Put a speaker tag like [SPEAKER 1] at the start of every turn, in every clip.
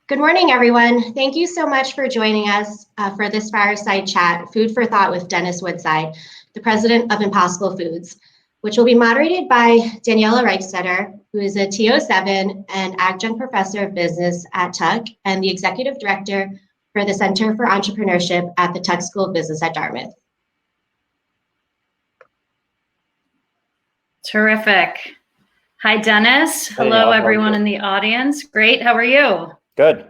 [SPEAKER 1] Good morning, everyone. Thank you so much for joining us for this Fireside Chat, Food for Thought with Dennis Woodside, the president of Impossible Foods, which will be moderated by Daniella Reichstetter, who is a TO7 and adjunct professor of business at Tuck and the executive director for the Center for Entrepreneurship at the Tuck School of Business at Dartmouth.
[SPEAKER 2] Terrific. Hi, Dennis. Hello, everyone in the audience. Great. How are you?
[SPEAKER 3] Good.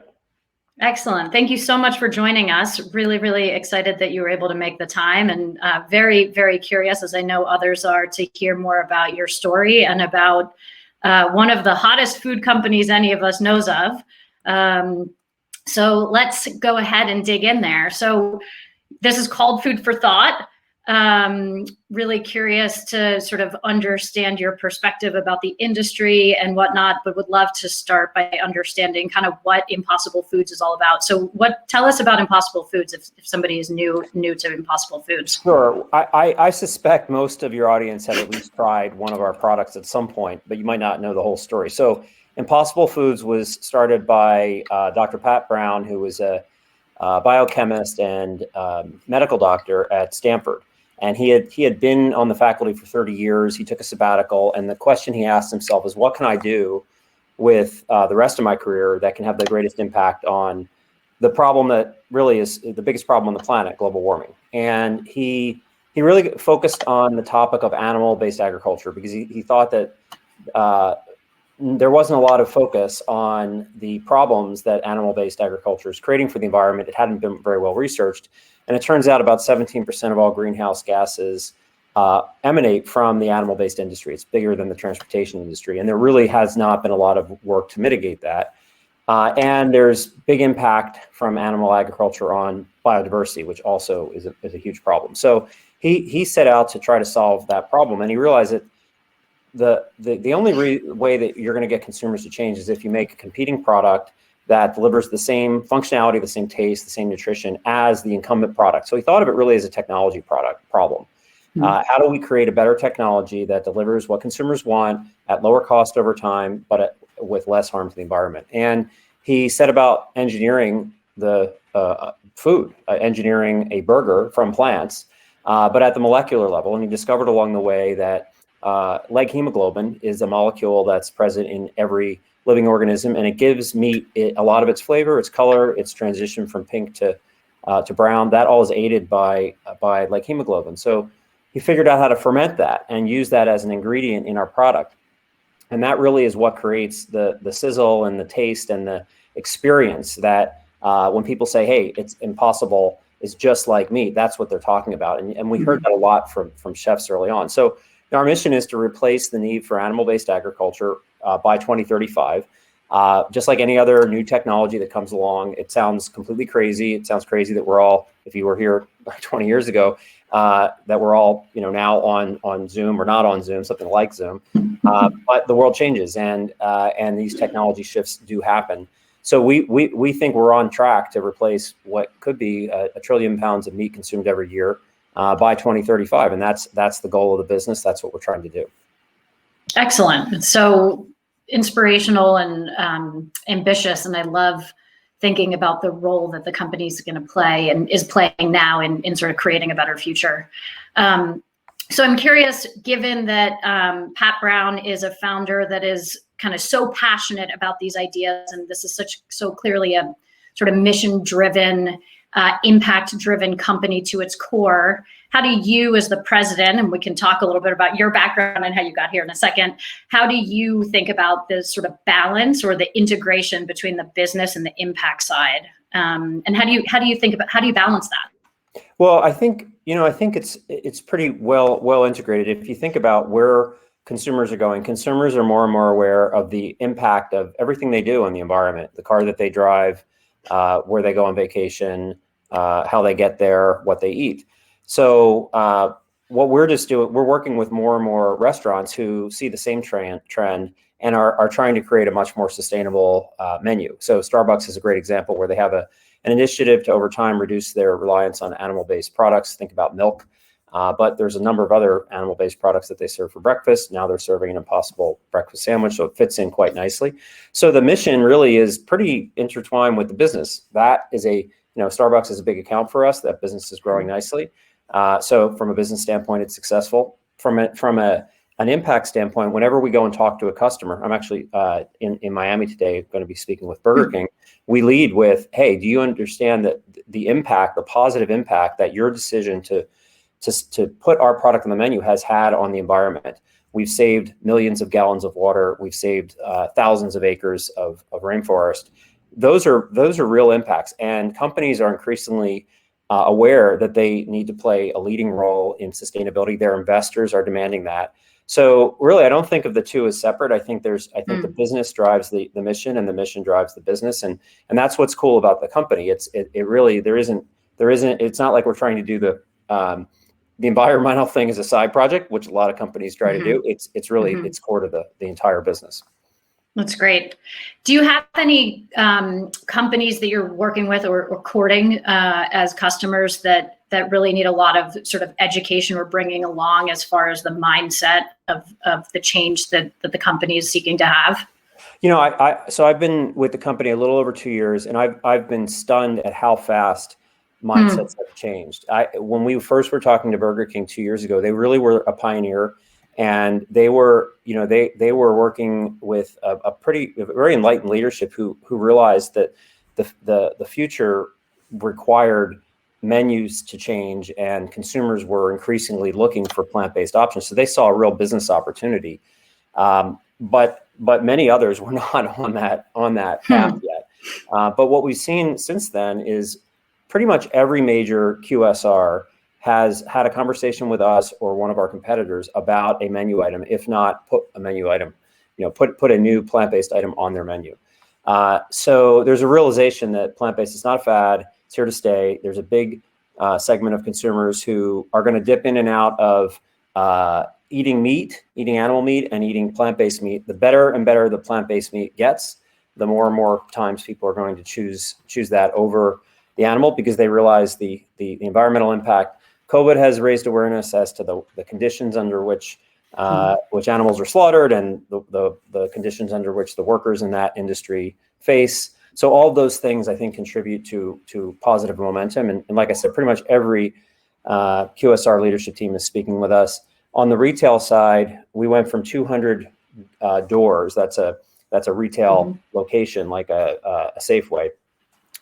[SPEAKER 2] Excellent. Thank you so much for joining us. Really, really excited that you were able to make the time, and very, very curious, as I know others are, to hear more about your story and about one of the hottest food companies any of us knows of. So let's go ahead and dig in there. So this is called Food for Thought. Really curious to sort of understand your perspective about the industry and whatnot, but would love to start by understanding kind of what Impossible Foods is all about. So tell us about Impossible Foods if somebody is new to Impossible Foods.
[SPEAKER 3] Sure. I suspect most of your audience have at least tried one of our products at some point, but you might not know the whole story. So Impossible Foods was started by Dr. Pat Brown, who was a biochemist and medical doctor at Stanford. And he had been on the faculty for 30 years. He took a sabbatical. And the question he asked himself is, what can I do with the rest of my career that can have the greatest impact on the problem that really is the biggest problem on the planet, global warming? And he really focused on the topic of animal-based agriculture because he thought that there wasn't a lot of focus on the problems that animal-based agriculture is creating for the environment. It hadn't been very well researched. And it turns out about 17% of all greenhouse gases emanate from the animal-based industry. It's bigger than the transportation industry. And there really has not been a lot of work to mitigate that. And there's big impact from animal agriculture on biodiversity, which also is a huge problem. So he set out to try to solve that problem. And he realized that the only way that you're going to get consumers to change is if you make a competing product that delivers the same functionality, the same taste, the same nutrition as the incumbent product. So he thought of it really as a technology problem. How do we create a better technology that delivers what consumers want at lower cost over time, but with less harm to the environment? And he set about engineering the food, engineering a burger from plants, but at the molecular level. And he discovered along the way that leg hemoglobin is a molecule that's present in every living organism, and it gives meat a lot of its flavor, its color, its transition from pink to brown. That all is aided by leg hemoglobin. So he figured out how to ferment that and use that as an ingredient in our product. And that really is what creates the sizzle and the taste and the experience that when people say, hey, it's impossible, it's just like meat, that's what they're talking about. And we heard that a lot from chefs early on. So our mission is to replace the need for animal-based agriculture by 2035. Just like any other new technology that comes along, it sounds completely crazy. It sounds crazy that we're all, if you were here 20 years ago, that we're all now on Zoom or not on Zoom, something like Zoom. But the world changes, and these technology shifts do happen. So we think we're on track to replace what could be a trillion pounds of meat consumed every year by 2035, and that's the goal of the business. That's what we're trying to do.
[SPEAKER 2] Excellent. So inspirational and ambitious, and I love thinking about the role that the company is going to play and is playing now in sort of creating a better future. So I'm curious, given that Pat Brown is a founder that is kind of so passionate about these ideas, and this is so clearly a sort of mission-driven, impact-driven company to its core. How do you, as the president, and we can talk a little bit about your background and how you got here in a second, how do you think about this sort of balance or the integration between the business and the impact side? And how do you balance that?
[SPEAKER 3] Well, I think it's pretty well integrated. If you think about where consumers are going, consumers are more and more aware of the impact of everything they do on the environment, the car that they drive, where they go on vacation, how they get there, what they eat. So what we're just doing, we're working with more and more restaurants who see the same trend and are trying to create a much more sustainable menu. So Starbucks is a great example where they have an initiative to over time reduce their reliance on animal-based products. Think about milk. But there's a number of other animal-based products that they serve for breakfast. Now they're serving an Impossible breakfast sandwich, so it fits in quite nicely. So the mission really is pretty intertwined with the business. That is Starbucks is a big account for us. That business is growing nicely. So from a business standpoint, it's successful. From an impact standpoint, whenever we go and talk to a customer, I'm actually in Miami today, going to be speaking with Burger King. We lead with, hey, do you understand that the impact, the positive impact that your decision to put our product on the menu has had on the environment? We've saved millions of gallons of water. We've saved thousands of acres of rainforest. Those are real impacts, and companies are increasingly aware that they need to play a leading role in sustainability. Their investors are demanding that. So really, I don't think of the two as separate. I think the business drives the mission, and the mission drives the business, and that's what's cool about the company. It's not like we're trying to do the environmental thing as a side project, which a lot of companies try to do. It's really it's core to the entire business.
[SPEAKER 2] That's great. Do you have any companies that you're working with or courting as customers that really need a lot of sort of education or bringing along as far as the mindset of the change that the company is seeking to have?
[SPEAKER 3] So I've been with the company a little over 2 years, and I've been stunned at how fast mindsets have changed. When we first were talking to Burger King 2 years ago, they really were a pioneer. And they were, they were working with a very enlightened leadership who realized that the future required menus to change, and consumers were increasingly looking for plant-based options. So they saw a real business opportunity, but many others were not on that path yet. But what we've seen since then is pretty much every major QSR has had a conversation with us or one of our competitors about a menu item, if not put a menu item, put a new plant-based item on their menu. So there's a realization that plant-based is not a fad, it's here to stay. There's a big segment of consumers who are going to dip in and out of eating animal meat and eating plant-based meat. The better and better the plant-based meat gets, the more and more times people are going to choose that over the animal, because they realize the environmental impact. COVID has raised awareness as to the conditions under which animals are slaughtered, and the conditions under which the workers in that industry face. So all of those things, I think, contribute to positive momentum. And like I said, pretty much every QSR leadership team is speaking with us. On the retail side, we went from 200 doors, that's a retail location like a Safeway,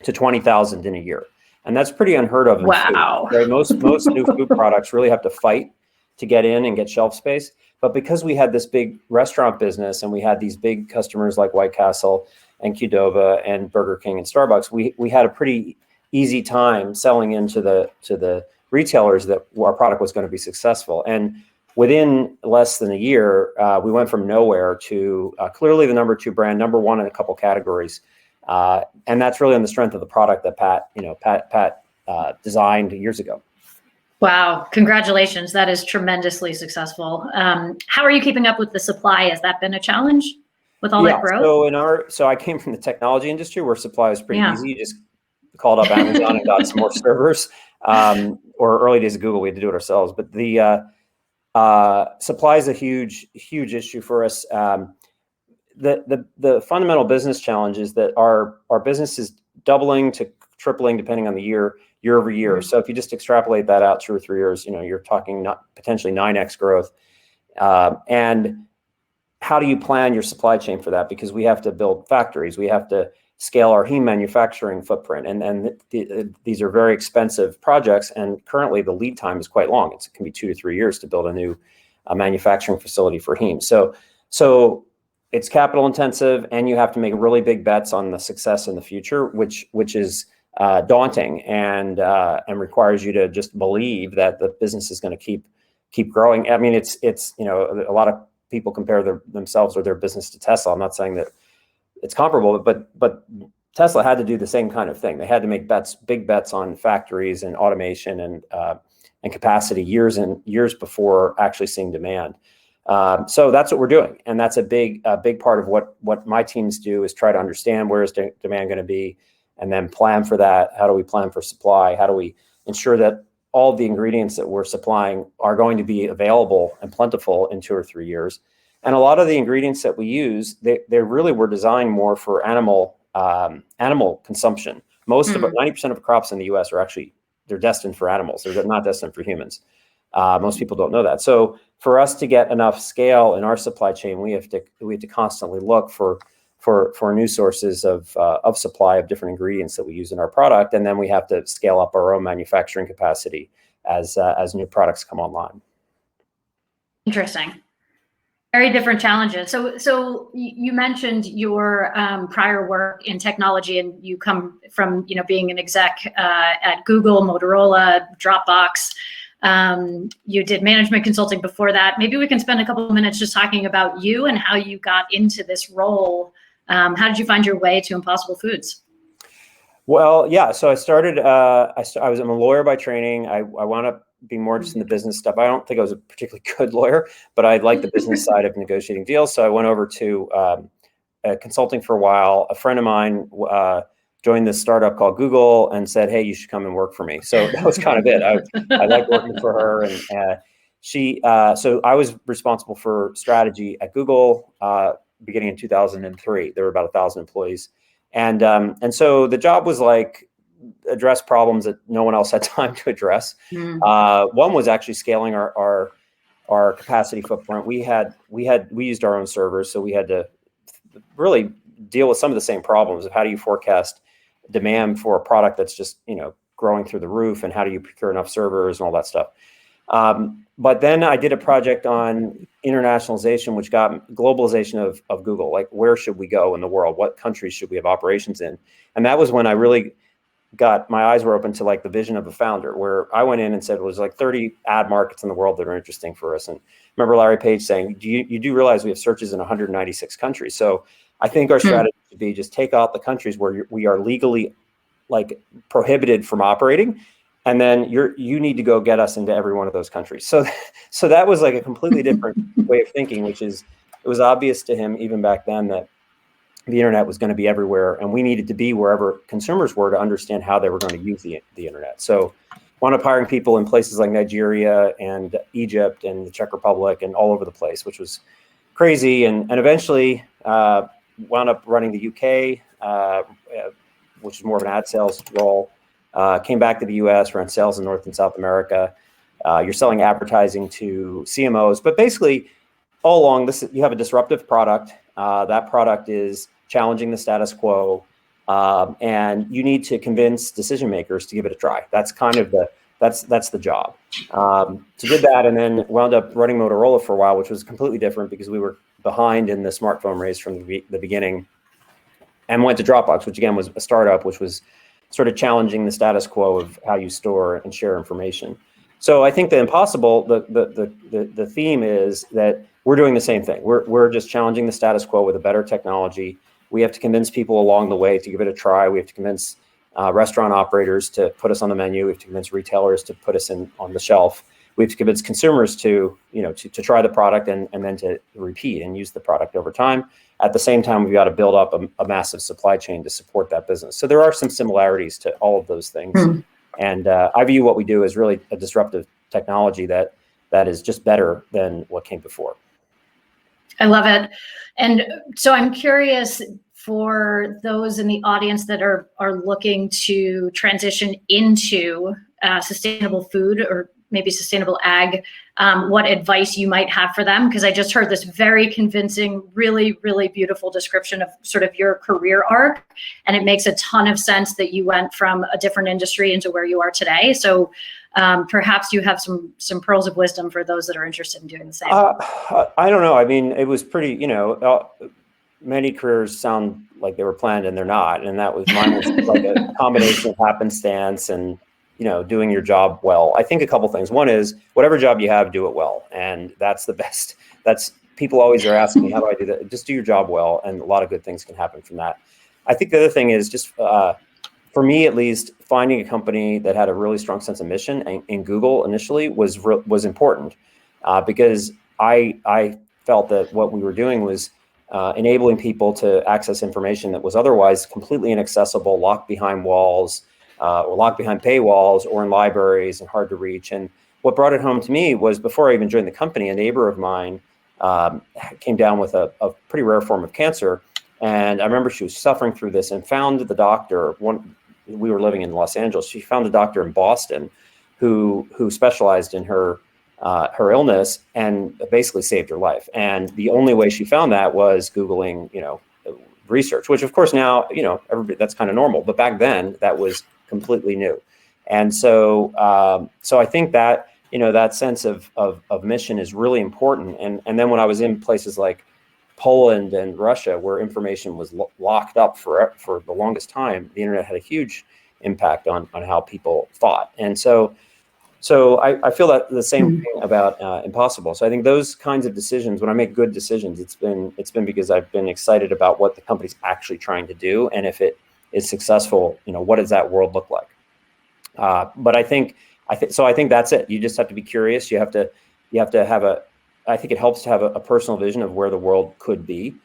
[SPEAKER 3] to 20,000 in a year. And that's pretty unheard of in
[SPEAKER 2] wow.
[SPEAKER 3] food, right? Most new food products really have to fight to get in and get shelf space. But because we had this big restaurant business and we had these big customers like White Castle and Qdoba and Burger King and Starbucks, we had a pretty easy time selling into the retailers that our product was going to be successful. And within less than a year, we went from nowhere to clearly the number 2 brand, number 1 in a couple categories. And that's really on the strength of the product that Pat designed years ago.
[SPEAKER 2] Wow. Congratulations. That is tremendously successful. How are you keeping up with the supply? Has that been a challenge with all that growth?
[SPEAKER 3] So I came from the technology industry where supply was pretty easy. You just called up Amazon and got some more servers, or early days of Google, we had to do it ourselves. But the supply is a huge issue for us. The fundamental business challenge is that our business is doubling to tripling depending on the year over year. So if you just extrapolate that out 2 or 3 years, you're talking potentially 9x growth. And how do you plan your supply chain for that? Because we have to build factories, we have to scale our heme manufacturing footprint, and these are very expensive projects. And currently, the lead time is quite long. It can be 2 to 3 years to build a new manufacturing facility for heme. So it's capital intensive, and you have to make really big bets on the success in the future, which is daunting and requires you to just believe that the business is going to keep growing. I mean, it's a lot of people compare themselves or their business to Tesla. I'm not saying that it's comparable, but Tesla had to do the same kind of thing. They had to make big bets on factories and automation and capacity years before actually seeing demand. So that's what we're doing, and that's a big part of what my teams do is try to understand where is demand going to be, and then plan for that. How do we plan for supply? How do we ensure that all the ingredients that we're supplying are going to be available and plentiful in 2 or 3 years. And a lot of the ingredients that we use, they really were designed more for animal consumption. Most of 90% of crops in the U.S. are actually, they're destined for animals. They're not destined for humans. Most people don't know that. So for us to get enough scale in our supply chain, we have to constantly look for new sources of supply of different ingredients that we use in our product, and then we have to scale up our own manufacturing capacity as new products come online.
[SPEAKER 2] Interesting. Very different challenges. So you mentioned your prior work in technology, and you come from being an exec at Google, Motorola, Dropbox. You did management consulting before that. Maybe we can spend a couple of minutes just talking about you and how you got into this role. How did you find your way to Impossible Foods?
[SPEAKER 3] Well, yeah. So I started. I'm a lawyer by training. I wound up being more interested in the business stuff. I don't think I was a particularly good lawyer, but I liked the business side of negotiating deals. So I went over to consulting for a while. A friend of mine joined this startup called Google and said, "Hey, you should come and work for me." So that was kind of it. I liked working for her, and so I was responsible for strategy at Google beginning in 2003. There were about 1,000 employees, and so the job was like address problems that no one else had time to address. One was actually scaling our capacity footprint. We used our own servers, so we had to really deal with some of the same problems of how do you forecast demand for a product that's just growing through the roof, and how do you procure enough servers and all that stuff. But then I did a project on internationalization, which got globalization of Google. Like, where should we go in the world? What countries should we have operations in? And that was when I really got my eyes were open to like the vision of a founder, where I went in and said, well, there's like 30 ad markets in the world that are interesting for us. And remember Larry Page saying, you do realize we have searches in 196 countries. So I think our strategy should be just take out the countries where we are legally like prohibited from operating. And then you need to go get us into every one of those countries. So that was like a completely different way of thinking, which is, it was obvious to him even back then that the internet was going to be everywhere, and we needed to be wherever consumers were to understand how they were going to use the internet. So wound up hiring people in places like Nigeria and Egypt and the Czech Republic and all over the place, which was crazy. And eventually wound up running the UK, which is more of an ad sales role. Came back to the US, ran sales in North and South America. You're selling advertising to CMOs, but basically all along you have a disruptive product. That product is challenging the status quo, and you need to convince decision makers to give it a try. That's kind of that's the job. So did that, and then wound up running Motorola for a while, which was completely different because we were behind in the smartphone race from the beginning, and went to Dropbox, which again was a startup, which was sort of challenging the status quo of how you store and share information. So I think the impossible, the theme is that we're doing the same thing. We're just challenging the status quo with a better technology. We have to convince people along the way to give it a try. We have to convince restaurant operators to put us on the menu. We have to convince retailers to put us on the shelf. We have to convince consumers to try the product and then to repeat and use the product over time. At the same time, we've got to build up a massive supply chain to support that business. So there are some similarities to all of those things. And I view what we do as really a disruptive technology that is just better than what came before.
[SPEAKER 2] I love it. And so I'm curious, for those in the audience that are looking to transition into sustainable food or maybe sustainable ag, what advice you might have for them? Because I just heard this very convincing, really, really beautiful description of sort of your career arc. And it makes a ton of sense that you went from a different industry into where you are today. So perhaps you have some pearls of wisdom for those that are interested in doing the same.
[SPEAKER 3] I don't know. I mean, it was pretty, many careers sound like they were planned and they're not. And mine was like a combination of happenstance and, doing your job well. I think a couple things. One is whatever job you have, do it well. And that's the best. People always are asking me, how do I do that? Just do your job well. And a lot of good things can happen from that. I think the other thing is just, for me, at least, finding a company that had a really strong sense of mission in Google initially was important because I felt that what we were doing was enabling people to access information that was otherwise completely inaccessible, locked behind walls, or locked behind paywalls or in libraries and hard to reach. And what brought it home to me was before I even joined the company, a neighbor of mine came down with a pretty rare form of cancer. And I remember she was suffering through this and found the doctor. We were living in Los Angeles. She found a doctor in Boston who specialized in her illness and basically saved her life. And the only way she found that was Googling, research, which of course now, everybody, that's kind of normal. But back then that was completely new. And so I think that, that sense of mission is really important. And then when I was in places like Poland and Russia, where information was locked up for the longest time, the internet had a huge impact on how people thought. And so I feel that the same thing about Impossible. So I think those kinds of decisions, when I make good decisions, it's been because I've been excited about what the company's actually trying to do, and if it is successful, what does that world look like? But I think that's it. You just have to be curious. You have to have I think it helps to have a personal vision of where the world could be,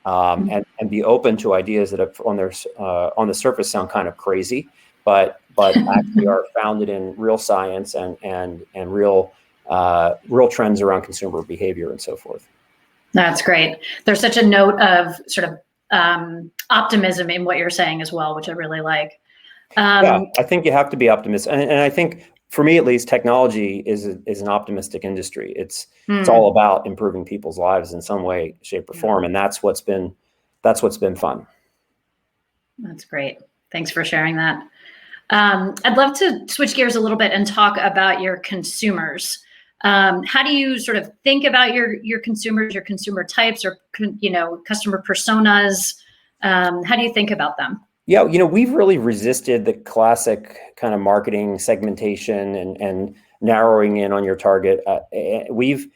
[SPEAKER 3] and be open to ideas that on the surface sound kind of crazy, but actually are founded in real science and real trends around consumer behavior and so forth. That's
[SPEAKER 2] great. There's such a note of sort of optimism in what you're saying as well, which I really like.
[SPEAKER 3] Yeah, I think you have to be optimistic, and I think for me at least, technology is an optimistic industry. It's all about improving people's lives in some way, shape, or form, and that's what's been fun.
[SPEAKER 2] That's great. Thanks for sharing that. I'd love to switch gears a little bit and talk about your consumers. How do you sort of think about your consumers, your consumer types, or customer personas? How do you think about them?
[SPEAKER 3] Yeah, we've really resisted the classic kind of marketing segmentation and narrowing in on your target. We've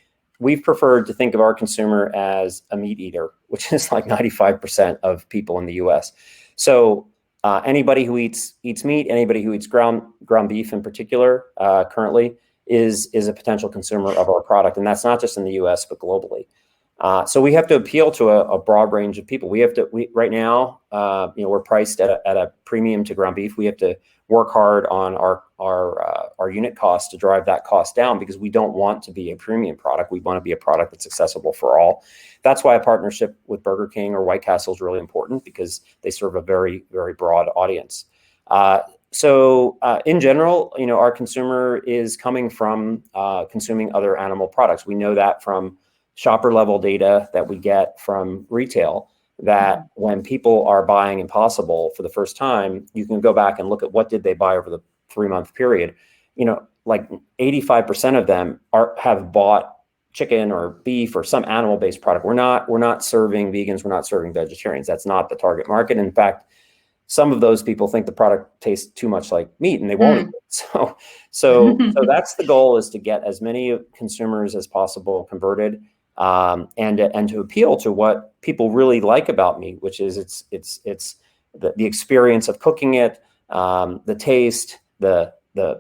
[SPEAKER 3] preferred to think of our consumer as a meat eater, which is like 95% of people in the U.S. So anybody who eats meat, anybody who eats ground beef in particular, currently is a potential consumer of our product, and that's not just in the U.S. but globally. So we have to appeal to a broad range of people. Right now, we're priced at a premium to ground beef. We have to work hard on our unit costs to drive that cost down, because we don't want to be a premium product. We want to be a product that's accessible for all. That's why a partnership with Burger King or White Castle is really important, because they serve a very, very broad audience. So in general, our consumer is coming from consuming other animal products. We know that from shopper level data that we get from retail, that when people are buying Impossible for the first time, you can go back and look at what did they buy over the 3-month period. Like 85% of them have bought chicken or beef or some animal-based product. We're not serving vegans. We're not serving vegetarians. That's not the target market. In fact, some of those people think the product tastes too much like meat and they won't eat it. So that's the goal, is to get as many consumers as possible converted. And to appeal to what people really like about meat, which is it's the experience of cooking it, the taste, the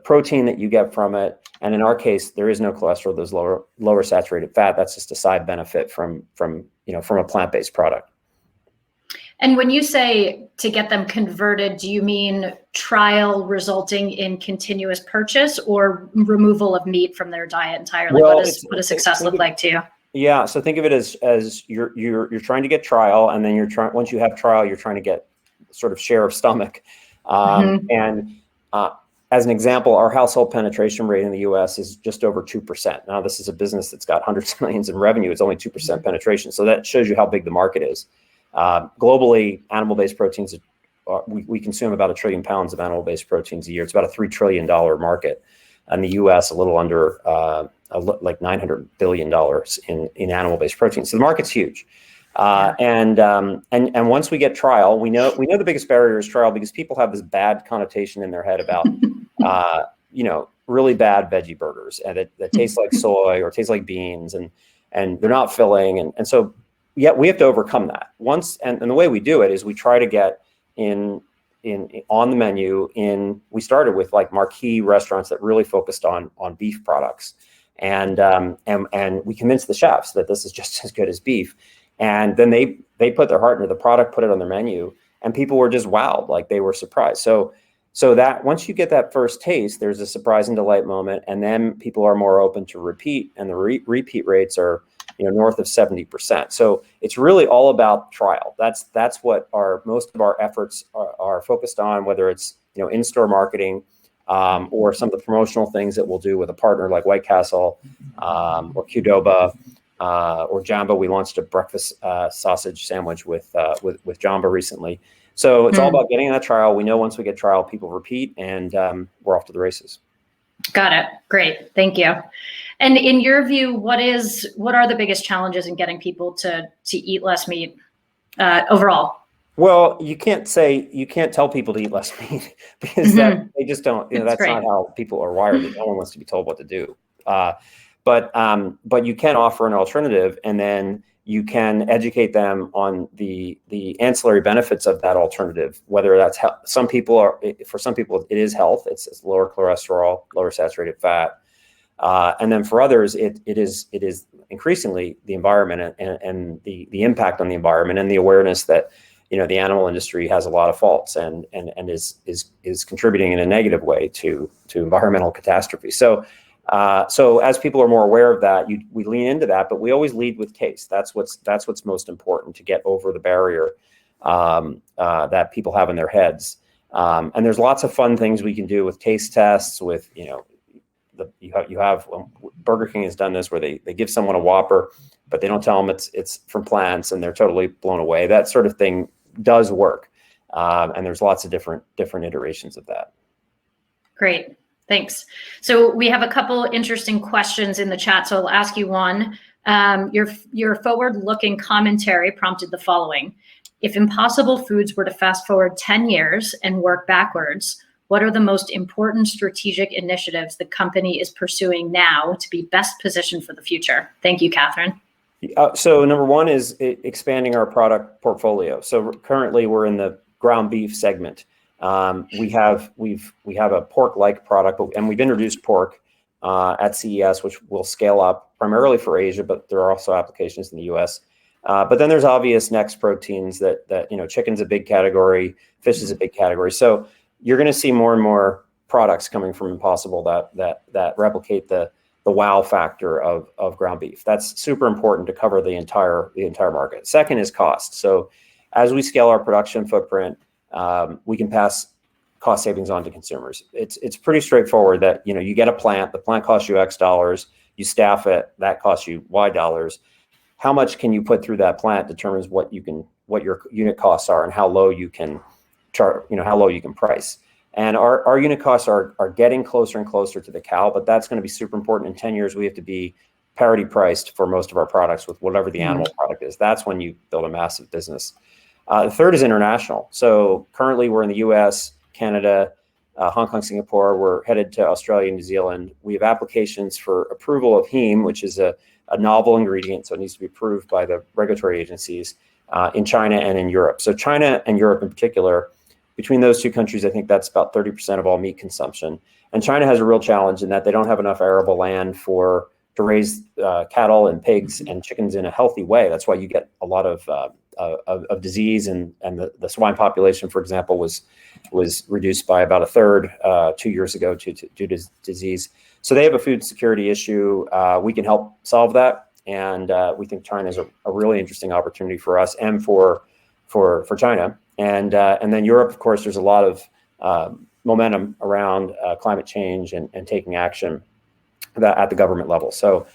[SPEAKER 3] protein that you get from it, and in our case, there is no cholesterol. There's lower saturated fat. That's just a side benefit from a plant-based product.
[SPEAKER 2] And when you say to get them converted, do you mean trial resulting in continuous purchase, or removal of meat from their diet entirely?
[SPEAKER 3] Well,
[SPEAKER 2] what does success look like to you?
[SPEAKER 3] Yeah, so think of it as you're trying to get trial, and then once you have trial, you're trying to get sort of share of stomach. And as an example, our household penetration rate in the U.S. is just over 2%. Now, this is a business that's got hundreds of millions in revenue. It's only 2% penetration, so that shows you how big the market is. Globally, animal-based proteins, we consume about 1 trillion pounds of animal-based proteins a year. It's about a $3 trillion market. In the U.S., a little under like $900 billion in animal-based proteins. So the market's huge. And once we get trial, we know the biggest barrier is trial, because people have this bad connotation in their head about, really bad veggie burgers, and that taste like soy or taste like beans, and they're not filling. And so, we have to overcome that. And the way we do it is we try to get on the menu we started with like marquee restaurants that really focused on beef products. And we convinced the chefs that this is just as good as beef. And then they put their heart into the product, put it on their menu, and people were just wowed, like they were surprised. So So that once you get that first taste, there's a surprise and delight moment, and then people are more open to repeat, and the repeat rates are north of 70%. So it's really all about trial. That's what most of our efforts are focused on, whether it's in-store marketing or some of the promotional things that we'll do with a partner like White Castle or Qdoba or Jamba. We launched a breakfast sausage sandwich with Jamba recently. So it's all about getting that trial. We know once we get trial, people repeat, and we're off to the races.
[SPEAKER 2] Got it. Great. Thank you. And in your view, what are the biggest challenges in getting people to eat less meat overall?
[SPEAKER 3] Well, you can't tell people to eat less meat because they just don't. That's not how people are wired. No one wants to be told what to do. But you can offer an alternative, and then you can educate them on the ancillary benefits of that alternative. Whether that's for some people it is health. It's lower cholesterol, lower saturated fat, and then for others it is increasingly the environment and the impact on the environment and the awareness that the animal industry has a lot of faults and is contributing in a negative way to environmental catastrophe. So as people are more aware of that, we lean into that, but we always lead with taste. That's what's most important to get over the barrier that people have in their heads. And there's lots of fun things we can do with taste tests. With you have Burger King has done this where they give someone a Whopper, but they don't tell them it's from plants, and they're totally blown away. That sort of thing does work, and there's lots of different iterations of that.
[SPEAKER 2] Great. Thanks. So we have a couple interesting questions in the chat. So I'll ask you one. Your forward-looking commentary prompted the following. If Impossible Foods were to fast forward 10 years and work backwards, what are the most important strategic initiatives the company is pursuing now to be best positioned for the future? Thank you, Catherine.
[SPEAKER 3] So number one is expanding our product portfolio. So currently we're in the ground beef segment. We have a pork-like product, and we've introduced pork at CES, which will scale up primarily for Asia, but there are also applications in the U.S. But then there's obvious next proteins that chicken's a big category, fish is a big category. So you're going to see more and more products coming from Impossible that replicate the wow factor of ground beef. That's super important to cover the entire market. Second is cost. So as we scale our production footprint, we can pass cost savings on to consumers. It's pretty straightforward that you get a plant, the plant costs you X dollars, you staff it, that costs you Y dollars. How much can you put through that plant determines what your unit costs are and how low you can charge, how low you can price. And our unit costs are getting closer and closer to the cow, but that's going to be super important. In 10 years, we have to be parity priced for most of our products with whatever the animal product is. That's when you build a massive business. The third is international. So currently we're in the US, Canada, Hong Kong, Singapore. We're headed to Australia, New Zealand. We have applications for approval of heme, which is a novel ingredient. So it needs to be approved by the regulatory agencies in China and in Europe. So China and Europe in particular, between those two countries, I think that's about 30% of all meat consumption. And China has a real challenge in that they don't have enough arable land to raise cattle and pigs and chickens in a healthy way. That's why you get a lot of disease, and the swine population, for example, was reduced by about a third 2 years ago due to disease. So they have a food security issue. We can help solve that, and we think China is a really interesting opportunity for us and for China. And then Europe, of course, there's a lot of momentum around climate change and taking action at the government level. So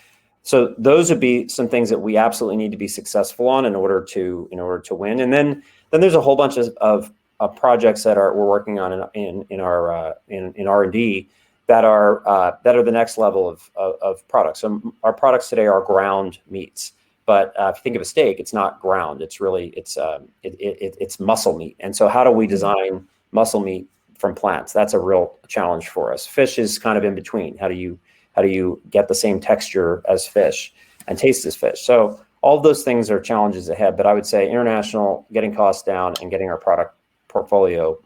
[SPEAKER 3] those would be some things that we absolutely need to be successful on in order to win. And then there's a whole bunch of projects that we're working on in R&D that are the next level of products. So our products today are ground meats. But if you think of a steak, it's not ground. It's really it's muscle meat. And so how do we design muscle meat from plants? That's a real challenge for us. Fish is kind of in between. How do you get the same texture as fish and taste as fish? So all of those things are challenges ahead. But I would say international, getting costs down, and getting our product portfolio,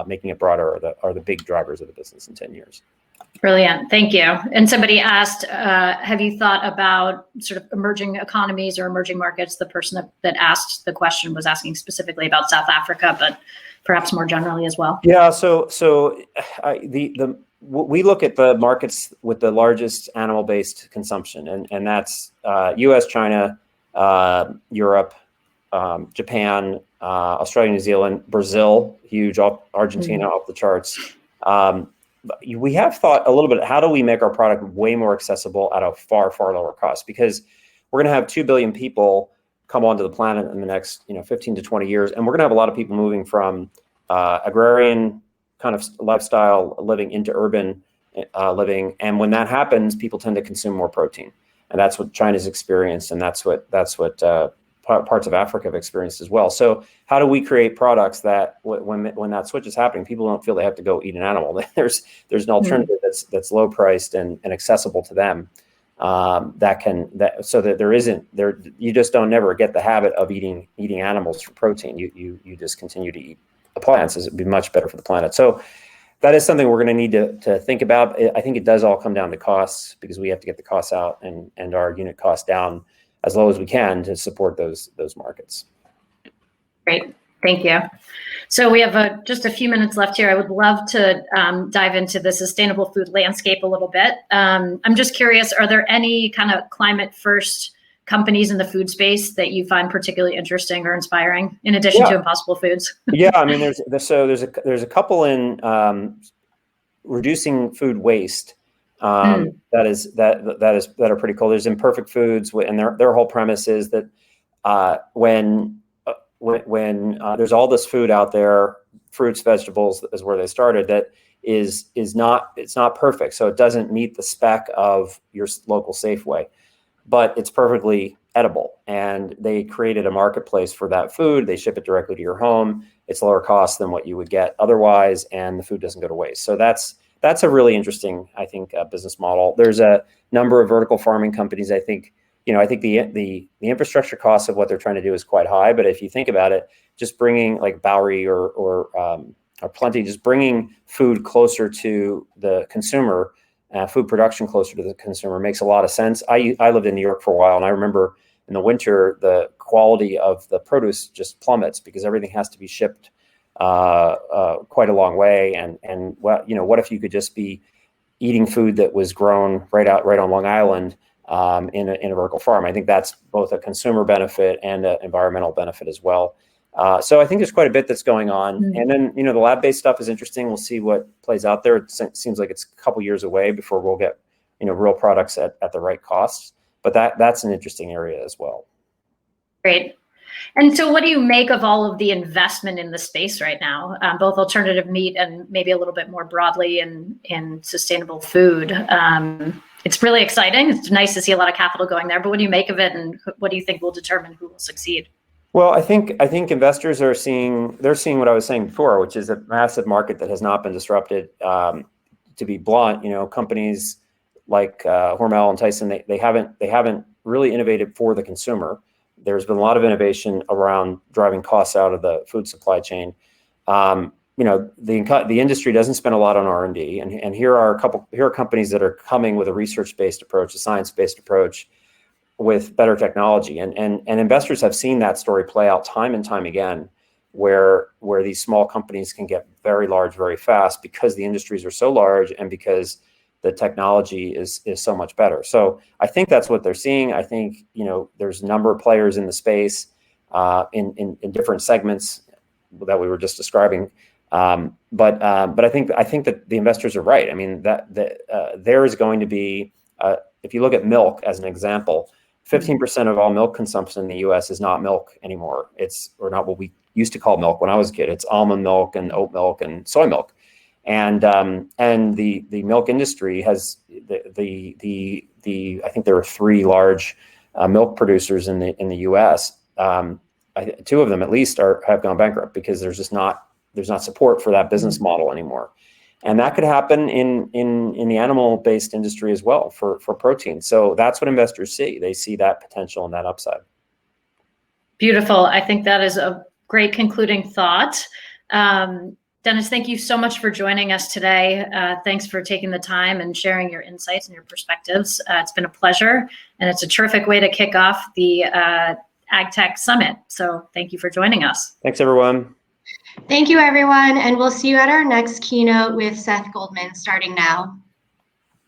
[SPEAKER 3] making it broader are the big drivers of the business in 10 years.
[SPEAKER 2] Brilliant. Thank you. And somebody asked, have you thought about sort of emerging economies or emerging markets? The person that asked the question was asking specifically about South Africa, but perhaps more generally as well.
[SPEAKER 3] Yeah. We look at the markets with the largest animal-based consumption, and that's U.S., China, Europe, Japan, Australia, New Zealand, Brazil, huge, Argentina off the charts. We have thought a little bit, how do we make our product way more accessible at a far, far lower cost? Because we're going to have 2 billion people come onto the planet in the next 15 to 20 years, and we're going to have a lot of people moving from agrarian kind of lifestyle living into urban living. And when that happens, people tend to consume more protein. And that's what China's experienced, and that's what parts of Africa have experienced as well. So how do we create products that when that switch is happening, people don't feel they have to go eat an animal? There's an alternative that's low priced and accessible to them. So that you just don't never get the habit of eating animals for protein. You just continue to eat plants, as it'd be much better for the planet. So that is something we're going to need to think about. I think it does all come down to costs, because we have to get the costs out and our unit costs down as low as we can to support those markets.
[SPEAKER 2] Great, thank you. So we have just a few minutes left here. I would love to dive into the sustainable food landscape a little bit. I'm just curious, are there any kind of climate first companies in the food space that you find particularly interesting or inspiring, in addition to Impossible Foods?
[SPEAKER 3] Yeah, I mean, there's a couple in reducing food waste that are pretty cool. There's Imperfect Foods, and their whole premise is that when there's all this food out there, fruits, vegetables is where they started, that it's not perfect, so it doesn't meet the spec of your local Safeway, but it's perfectly edible. And they created a marketplace for that food. They ship it directly to your home. It's lower cost than what you would get otherwise, and the food doesn't go to waste. So that's a really interesting, I think, business model. There's a number of vertical farming companies. I think the infrastructure cost of what they're trying to do is quite high. But if you think about it, just bringing like Bowery or Plenty, just bringing food closer to the consumer, food production closer to the consumer makes a lot of sense. I lived in New York for a while, and I remember in the winter, the quality of the produce just plummets because everything has to be shipped quite a long way. And what if you could just be eating food that was grown right on Long Island in a vertical farm? I think that's both a consumer benefit and an environmental benefit as well. So I think there's quite a bit that's going on. And then, the lab-based stuff is interesting. We'll see what plays out there. It seems like it's a couple years away before we'll get, real products at the right costs. But that's an interesting area as well.
[SPEAKER 2] Great. And so what do you make of all of the investment in the space right now, both alternative meat and maybe a little bit more broadly in sustainable food? It's really exciting. It's nice to see a lot of capital going there, but what do you make of it, and what do you think will determine who will succeed?
[SPEAKER 3] Well, I think investors are seeing what I was saying before, which is a massive market that has not been disrupted. To be blunt, companies like Hormel and Tyson, they haven't really innovated for the consumer. There's been a lot of innovation around driving costs out of the food supply chain. The industry doesn't spend a lot on R&D, and here are companies that are coming with a research-based approach, a science-based approach, with better technology, and investors have seen that story play out time and time again, where these small companies can get very large very fast because the industries are so large and because the technology is so much better. So I think that's what they're seeing. I think there's a number of players in the space in different segments that we were just describing. But I think that the investors are right. I mean, there is going to be, if you look at milk as an example, 15% of all milk consumption in the U.S. is not milk anymore. Or not what we used to call milk when I was a kid. It's almond milk and oat milk and soy milk, and the milk industry has the I think there are 3 large milk producers in the U.S. Two of them at least have gone bankrupt because there's not support for that business model anymore. And that could happen in the animal-based industry as well for protein. So that's what investors see. They see that potential and that upside. Beautiful.
[SPEAKER 2] I think that is a great concluding thought. Dennis, thank you so much for joining us today. Thanks for taking the time and sharing your insights and your perspectives. It's been a pleasure, and it's a terrific way to kick off the AgTech Summit. So thank you for joining us.
[SPEAKER 3] Thanks, everyone.
[SPEAKER 1] Thank you, everyone, and we'll see you at our next keynote with Seth Goldman starting now.